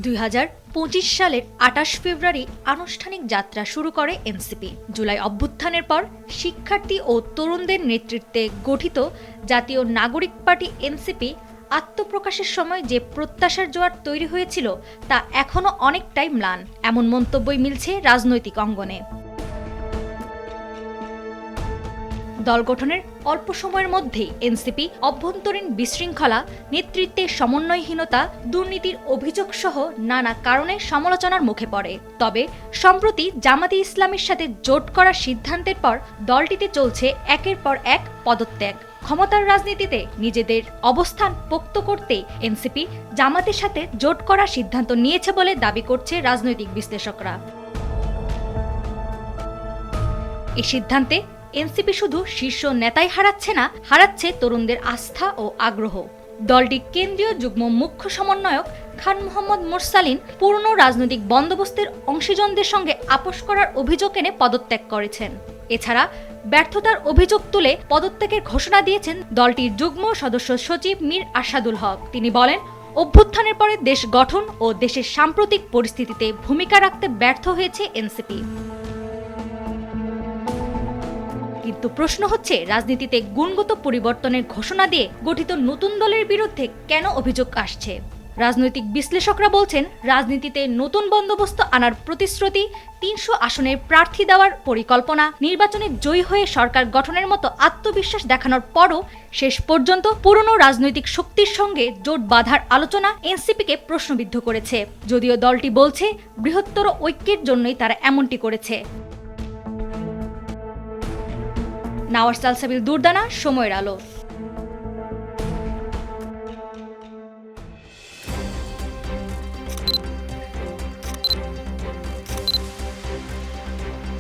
2025 সালের 28 ফেব্রুয়ারি আনুষ্ঠানিক যাত্রা শুরু করে এনসিপি। জুলাই অভ্যুত্থানের পর শিক্ষার্থী ও তরুণদের নেতৃত্বে গঠিত জাতীয় নাগরিক পার্টি এনসিপি আত্মপ্রকাশের সময় যে প্রত্যাশার জোয়ার তৈরি হয়েছিল তা এখনও অনেকটাই ম্লান, এমন মন্তব্যই মিলছে রাজনৈতিক অঙ্গনে। দল গঠনের অল্প সময়ের মধ্যেই এনসিপি অভ্যন্তরীণ বিশৃঙ্খলা, নেতৃত্বের সমন্বয়হীনতা, দুর্নীতির অভিযোগ সহ নানা কারণে সমালোচনার মুখে পড়ে। তবে সম্প্রতি জামাতে ইসলামের সাথে জোট করার সিদ্ধান্তের পর দলটিতে চলছে একের পর এক পদত্যাগ। ক্ষমতার রাজনীতিতে নিজেদের অবস্থান পোক্ত করতে এনসিপি জামাতের সাথে জোট করার সিদ্ধান্ত নিয়েছে বলে দাবি করছে রাজনৈতিক বিশ্লেষকরা। এই সিদ্ধান্তে এনসিপি শুধু শীর্ষ নেতাই হারাচ্ছে তরুণদের আস্থা ও আগ্রহ। দলটির কেন্দ্রীয় যুগ্ম মুখ্য সমন্বয়ক খান মোহাম্মদ মোরসালিন পুরনো রাজনৈতিক বন্দোবস্তের অংশীজনদের সঙ্গে আপোষ করার অভিযোগ এনে পদত্যাগ করেছেন। এছাড়া ব্যর্থতার অভিযোগ তুলে পদত্যাগের ঘোষণা দিয়েছেন দলটির যুগ্ম সদস্য সচিব মীর আরশাদুল হক। তিনি বলেন, অভ্যুত্থানের পরে দেশ গঠন ও দেশের সাম্প্রতিক পরিস্থিতিতে ভূমিকা রাখতে ব্যর্থ হয়েছে এনসিপি। কিন্তু প্রশ্ন হচ্ছে, রাজনীতিতে গুণগত পরিবর্তনের ঘোষণা দিয়ে গঠিত নতুন দলের বিরুদ্ধে কেন অভিযোগ আসছে? রাজনৈতিক বিশ্লেষকরা বলছেন, রাজনীতিতে নতুন বন্দোবস্ত আনার প্রতিশ্রুতি, 300 আসনের প্রার্থী দেওয়ার পরিকল্পনা, নির্বাচনে জয়ী হয়ে সরকার গঠনের মতো আত্মবিশ্বাস দেখানোর পরও শেষ পর্যন্ত পুরনো রাজনৈতিক শক্তির সঙ্গে জোট বাঁধার আলোচনা এনসিপিকে প্রশ্নবিদ্ধ করেছে। যদিও দলটি বলছে, বৃহত্তর ঐক্যের জন্যই তারা এমনটি করেছে। নাওয়ার সালসাবিল দুর্দানা, সময়ের আলো।